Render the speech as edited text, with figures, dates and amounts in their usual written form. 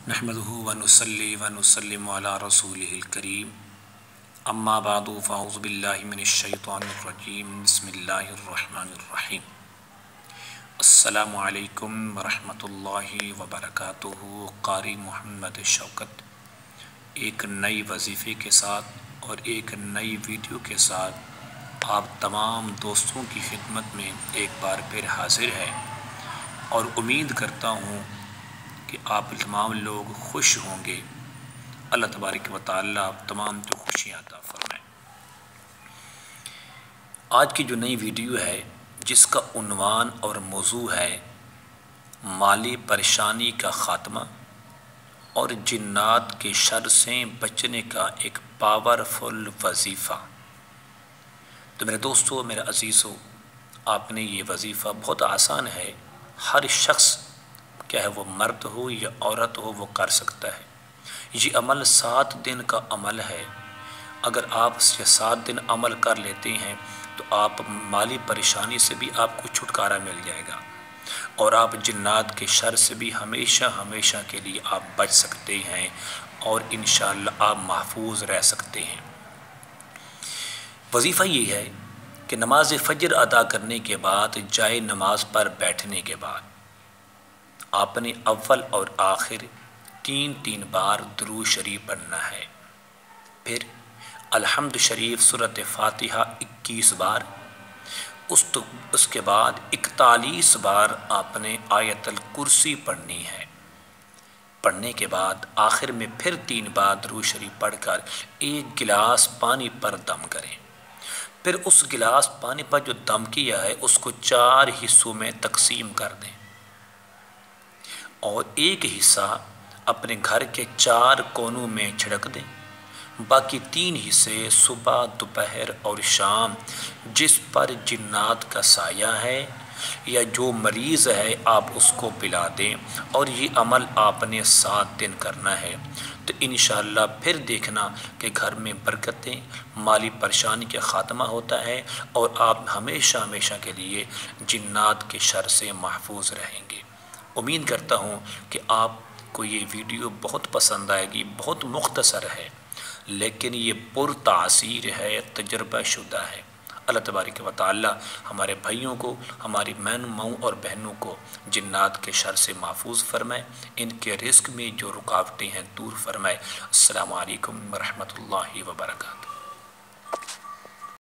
नहमदुहु व नुसल्ली व नुसल्लिमु अला रसूलिहिल करीम अम्मा बादु फ़अऊज़ु बिल्लाहि मिनश शैतानिर रजीम बिस्मिल्लाहिर रहमानिर रहीम। अस्सलामु अलैकुम व रहमतुल्लाहि व बरकातुहु। कारी मोहम्मद शौकत एक नई वजीफ़े के साथ और एक नई वीडियो के साथ आप तमाम दोस्तों की खिदमत में एक बार फिर हाजिर है और उम्मीद करता हूँ कि आप तमाम लोग खुश होंगे। अल्लाह तबारक व तआला आप तमाम को खुशियाँ अता फरमाए। आज की जो नई वीडियो है जिसका उन्वान और मौजू है माली परेशानी का ख़ात्मा और जिन्नात के शर से बचने का एक पावरफुल वजीफ़ा। तो मेरे दोस्तों, मेरे अज़ीज़ों, आपने ये वजीफ़ा बहुत आसान है, हर शख्स चाहे वो मर्द हो या औरत हो वो कर सकता है। ये अमल 7 दिन का अमल है। अगर आप ये 7 दिन अमल कर लेते हैं तो आप माली परेशानी से भी आपको छुटकारा मिल जाएगा और आप जिन्नात के शर से भी हमेशा हमेशा के लिए आप बच सकते हैं और इंशाअल्लाह आप महफूज रह सकते हैं। वजीफ़ा ये है कि नमाज फ़जर अदा करने के बाद जाए नमाज पर बैठने के बाद आपने अव्वल और आखिर 3 बार दुरूद शरीफ पढ़ना है। फिर अल्हम्द शरीफ सूरत फ़ातिहा 21 बार, उसके बाद 41 बार आपने आयतल कुर्सी पढ़नी है। पढ़ने के बाद आखिर में फिर 3 बार दुरूद शरीफ पढ़कर 1 गिलास पानी पर दम करें। फिर उस गिलास पानी पर जो दम किया है उसको 4 हिस्सों में तकसीम कर दें और एक हिस्सा अपने घर के 4 कोनों में छिड़क दें। बाकी 3 हिस्से सुबह, दोपहर और शाम जिस पर जिन्नात का साया है या जो मरीज़ है आप उसको पिला दें और ये अमल आपने 7 दिन करना है। तो इंशाअल्लाह फिर देखना कि घर में बरकतें, माली परेशानी का ख़ात्मा होता है और आप हमेशा हमेशा के लिए जिन्नात के शर से महफूज रहेंगे। उम्मीद करता हूँ कि आपको ये वीडियो बहुत पसंद आएगी। बहुत मुख्तसर है लेकिन ये पुरतासीर है, तजर्बा शुदा है। अल्लाह तबारक व तआला हमारे भाइयों को, हमारी माओं और बहनों को जिन्नात के शर से महफूज फरमाए, इनके रिस्क में जो रुकावटें हैं दूर फरमाए। अस्सलामु अलैकुम व रहमतुल्लाहि व बरकातुहू।